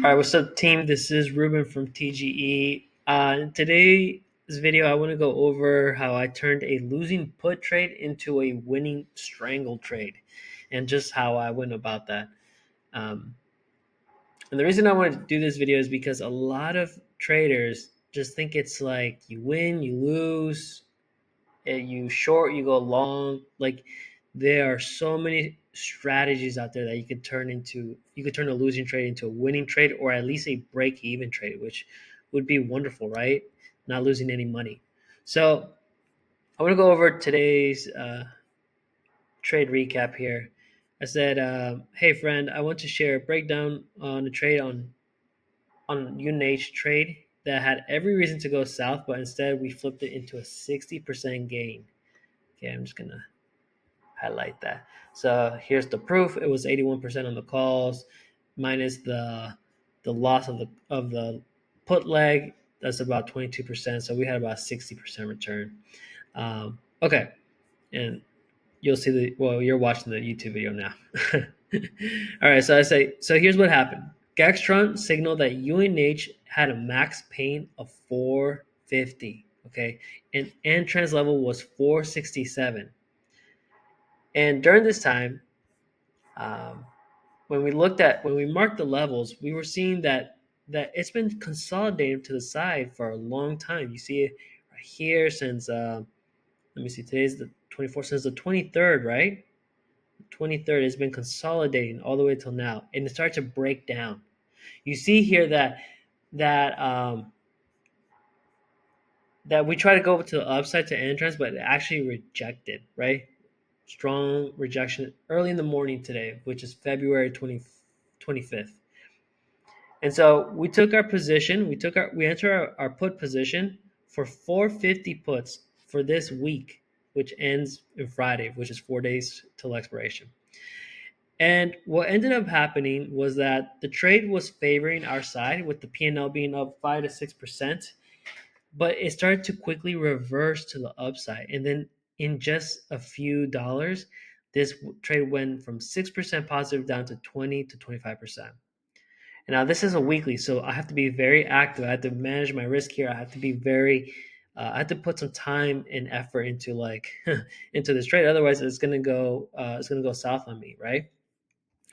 All right, what's up, team? This is Ruben from TGE. In today's video, I want to go over how I turned a losing put trade into a winning strangle trade and just how I went about that. Um, and the reason I wanted to do this video is because a lot of traders just think it's like you win, you lose, you short, you go long. Like there are so many strategies out there that you could turn a losing trade into a winning trade or at least a break even trade, which would be wonderful, right? Not losing any money. So I want to go over today's trade recap here. I said, hey friend, I want to share a breakdown on a trade on UNH trade that had every reason to go south, but instead we flipped it into a 60% gain. Okay, I'm just gonna highlight that. So here's the proof. It was 81% on the calls, minus the loss of the put leg. That's about 22%. So we had about 60% return. Okay, and you'll see you're watching the YouTube video now. All right, so here's what happened. Gextron signaled that UNH had a max pain of 450. Okay, and entrance level was 467. And during this time, um, when we marked the levels, we were seeing that it's been consolidated to the side for a long time. You see it right here since let me see, today's the 24th, since the 23rd, right? 23rd has been consolidating all the way till now, and it started to break down. You see here that that we try to go to the upside to entrance, but it actually rejected, right? Strong rejection early in the morning today, which is February 25th. And so we took our position, we entered our put position for 450 puts for this week, which ends in Friday, which is 4 days till expiration. And what ended up happening was that the trade was favoring our side with the P&L being up 5 to 6%, but it started to quickly reverse to the upside. And then in just a few dollars, this trade went from 6% positive down to 20 to 25%. And now this is a weekly, so I have to be very active. I have to manage my risk here. I have to be I have to put some time and effort into into this trade. Otherwise, it's gonna go south on me, right?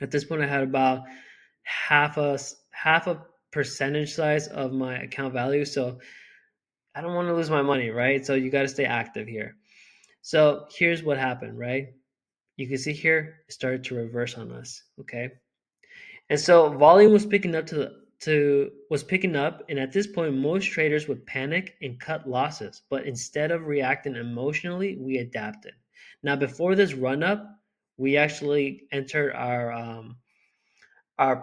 At this point, I had about half a percentage size of my account value, so I don't want to lose my money, right? So you got to stay active here. So here's what happened, right? You can see here it started to reverse on us, okay? And so volume was picking up and at this point most traders would panic and cut losses, but instead of reacting emotionally, we adapted. Now before this run up, we actually entered our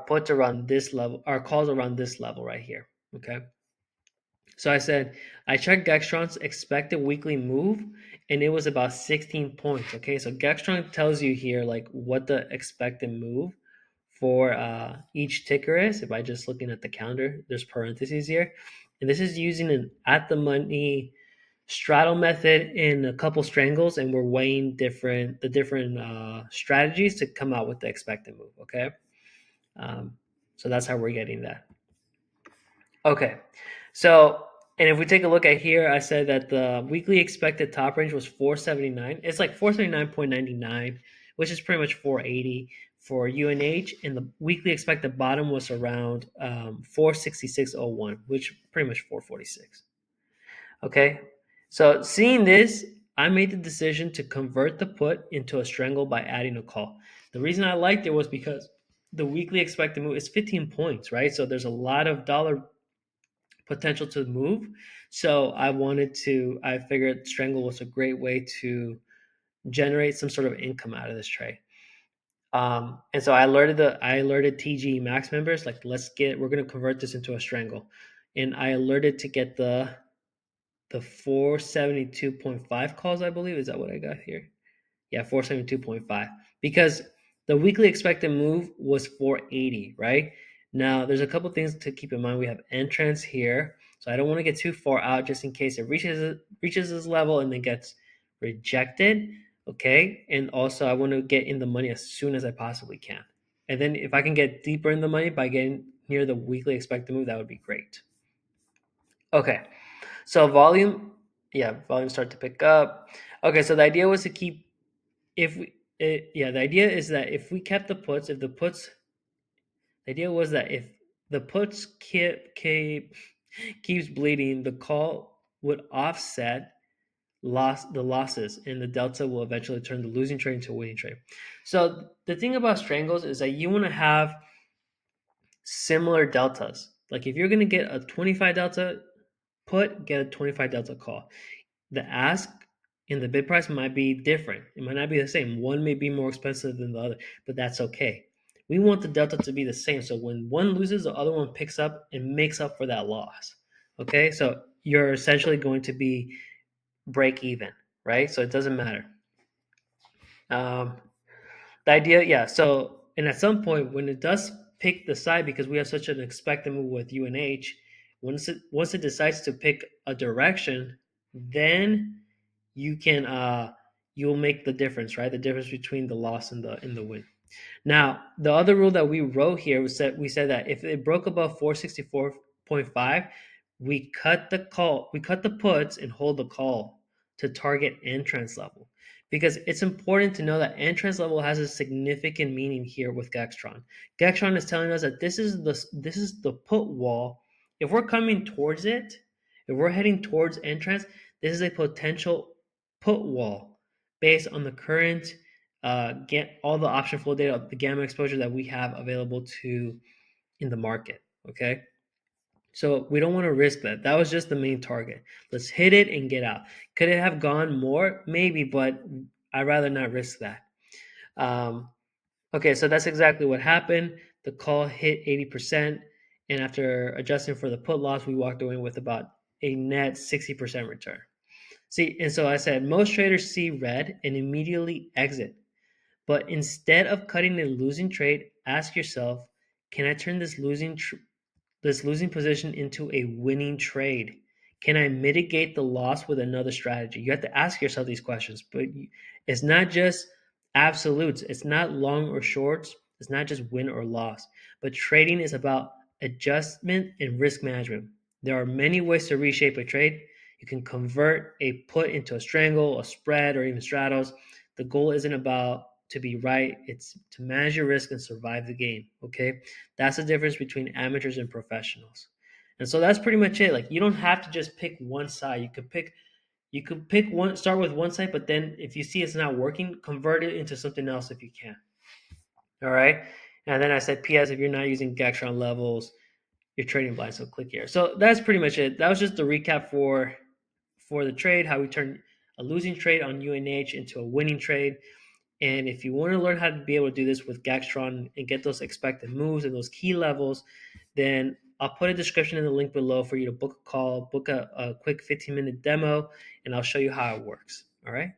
puts around this level, our calls around this level right here, okay? So I said, I checked Gextron's expected weekly move, and it was about 16 points. Okay, so Gextron tells you here like what the expected move for each ticker is. If I just looking at the calendar, there's parentheses here, and this is using an at the money straddle method in a couple strangles, and we're weighing the different strategies to come out with the expected move. Okay, um, so that's how we're getting that. Okay, so and if we take a look at here, I said that the weekly expected top range was 479. It's like 479.99, which is pretty much 480 for UNH, and the weekly expected bottom was around 466.01, which pretty much 446. Okay, so seeing this, I made the decision to convert the put into a strangle by adding a call. The reason I liked it was because the weekly expected move is 15 points, right? So there's a lot of dollar potential to move. So I figured Strangle was a great way to generate some sort of income out of this trade. And so I alerted TGE Max members, like, we're going to convert this into a Strangle. And I alerted to get the 472.5 calls, I believe. Is that what I got here? Yeah, 472.5. Because the weekly expected move was 480, right? Now, there's a couple things to keep in mind. We have entrance here, so I don't want to get too far out just in case it reaches this level and then gets rejected, okay? And also, I want to get in the money as soon as I possibly can. And then if I can get deeper in the money by getting near the weekly expected move, that would be great. Okay, so volume, yeah, volume start to pick up. Okay, so the idea was to keep if we yeah, the idea is that if we kept the puts, if the puts, the idea was that if the puts keeps bleeding, the call would offset the losses, and the delta will eventually turn the losing trade into a winning trade. So the thing about strangles is that you want to have similar deltas. Like if you're going to get a 25 delta put, get a 25 delta call. The ask and the bid price might be different. It might not be the same. One may be more expensive than the other, but that's okay. We want the delta to be the same. So when one loses, the other one picks up and makes up for that loss. Okay, so you're essentially going to be break even, right? So it doesn't matter. Um, the idea, yeah. So, and at some point, when it does pick the side, because we have such an expected move with UNH, once it decides to pick a direction, then you can you'll make the difference, right? The difference between the loss and the win. Now, the other rule that we wrote here was that we said that if it broke above 464.5, we cut the puts and hold the call to target entrance level. Because it's important to know that entrance level has a significant meaning here with Gextron. Gextron is telling us that this is the put wall. If we're coming towards it, if we're heading towards entrance, this is a potential put wall based on the current get all the option flow data, the gamma exposure that we have available to in the market. Okay, so we don't want to risk that. That was just the main target. Let's hit it and get out. Could it have gone more? Maybe, but I'd rather not risk that. Um, okay, so that's exactly what happened. The call hit 80%, and after adjusting for the put loss, we walked away with about a net 60% return. See, and so I said most traders see red and immediately exit. But instead of cutting a losing trade, ask yourself, can I turn this losing position into a winning trade? Can I mitigate the loss with another strategy? You have to ask yourself these questions, but it's not just absolutes. It's not long or shorts. It's not just win or loss. But trading is about adjustment and risk management. There are many ways to reshape a trade. You can convert a put into a strangle, a spread, or even straddles. The goal isn't about to be right, it's to manage your risk and survive the game. Okay, that's the difference between amateurs and professionals. And so that's pretty much it. Like you don't have to just pick one side. You could pick one, start with one side, but then if you see it's not working, convert it into something else if you can. All right. And then I said, P.S. If you're not using Gactron levels, you're trading blind. So click here. So that's pretty much it. That was just the recap for the trade, how we turned a losing trade on UNH into a winning trade. And if you want to learn how to be able to do this with Gactron and get those expected moves and those key levels, then I'll put a description in the link below for you to book a call, book a quick 15-minute demo, and I'll show you how it works. All right.